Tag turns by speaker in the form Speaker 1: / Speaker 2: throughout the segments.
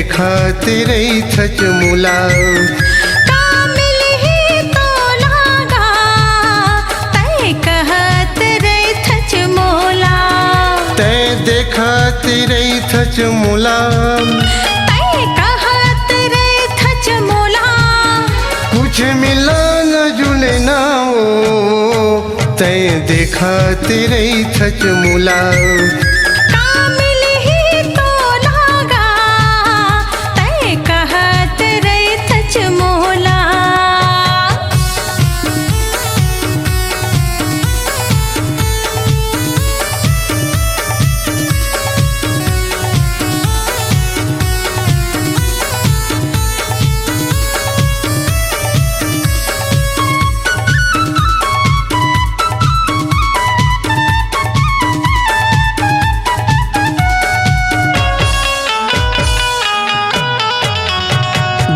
Speaker 1: देखत रही थच मुला
Speaker 2: कामिल ही तो लागा तय कहत रही थच मोला
Speaker 1: तय देखत रही थच मुला
Speaker 2: तय कहत रही थच मोला
Speaker 1: कुछ मिला न जुले ना हो तय देखत रही थच मुला
Speaker 2: कामिल ही तो लागा तय कहत रही थच मोला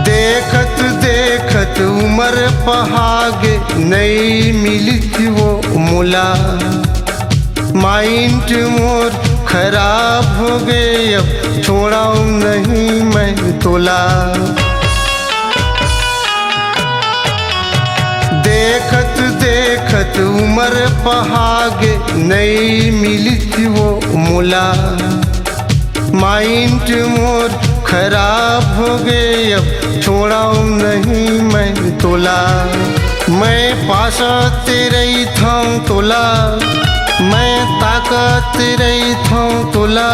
Speaker 1: देखत देखत उमर पहागे नहीं मिलत वो मुला माइंड मोर खराब हो गए अब छोड़ा नहीं मैं तोला देखत देखत उमर पहागे नहीं मिलत वो मुला माइंड मोर खराब हो गए अब छोड़ा नहीं मैं तोला मैं पास तेरे था तोला मैं ताकत रही था तोला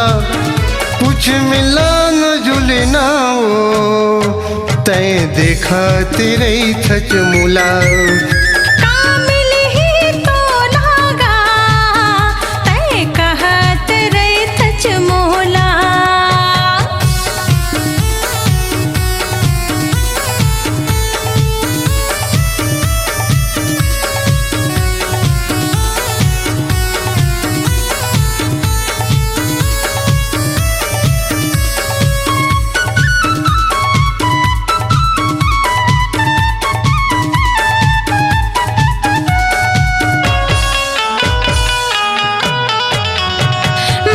Speaker 1: कुछ मिला न जुले ना हो तय देखा तेरे थच मुला
Speaker 2: कामिल ही तो लागा तय कहत रही थच मोला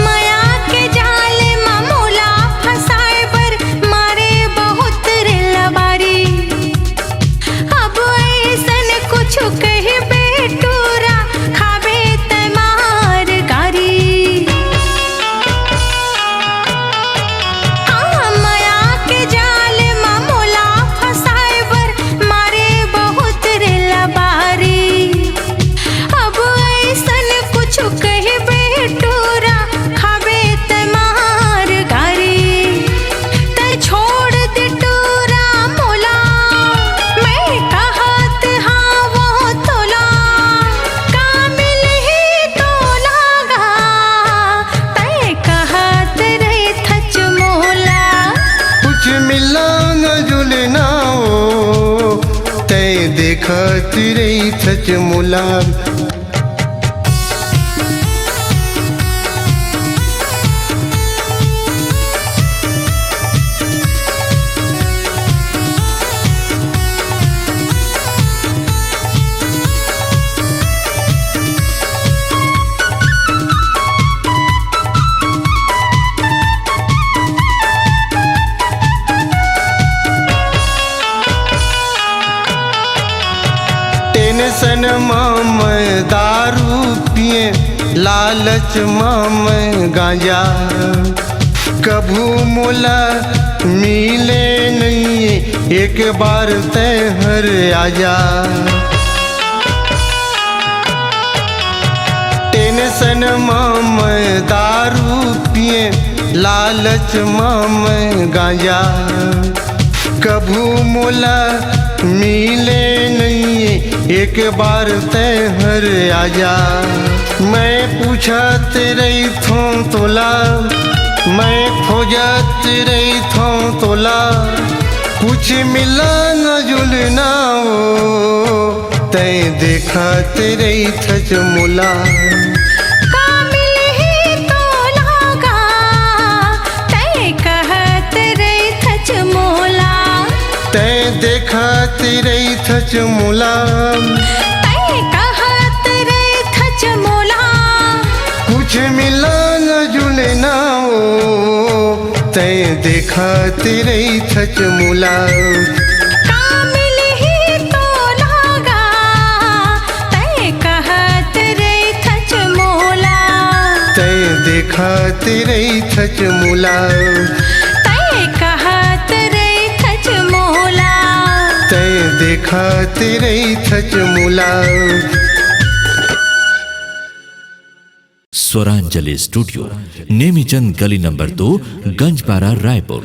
Speaker 2: माया के जाल मामूला फसाए बर मारे बहुत रिलबारी अब ऐसन कुछ कहे बेटूरा खाबे तमार गारी हाँ माया के जाल मामूला फसाए बर मारे बहुत रिलबारी अब ऐसन कुछ कहे बेटूरा खाबे तमार गारी तय छोड़ दे टूरा मोला मैं कहत हाँ वो तोला कामिल ही तो लागा तय कहत रही थच मोला
Speaker 1: कुछ मिला न जुले ना हो तय देखत रही थच मुला टेंशन माम दारू पिए लालच माम गांजा कभू मोला मिले नहीं एक बार तय हर आजा टेंशन माम दारू पिए लालच माम गांजा कभू मोला मिले नहीं एक बार तय हर आजा मैं पूछत रही थो तोला मैं खोजत रही थो तोला कुछ मिला न जुलना हो तय देखत रही थच मुला
Speaker 2: कामिल ही तो लागा तय कहत रही थच मोला
Speaker 1: तय देखत रही थच मुला
Speaker 2: तय कहत रही थच मोला
Speaker 1: कुछ मिला न जुलना हो तै देखत रही छचमुला
Speaker 2: कामिल ही तो लागा तै कहत रे छचमोला
Speaker 1: तै देखत रही छचमुला
Speaker 2: तै कहत रे छचमोला
Speaker 1: तै देखत रही छचमुला।
Speaker 3: स्वरांजलि स्टूडियो, नेमीचंद गली नंबर 2, गंजपारा, रायपुर।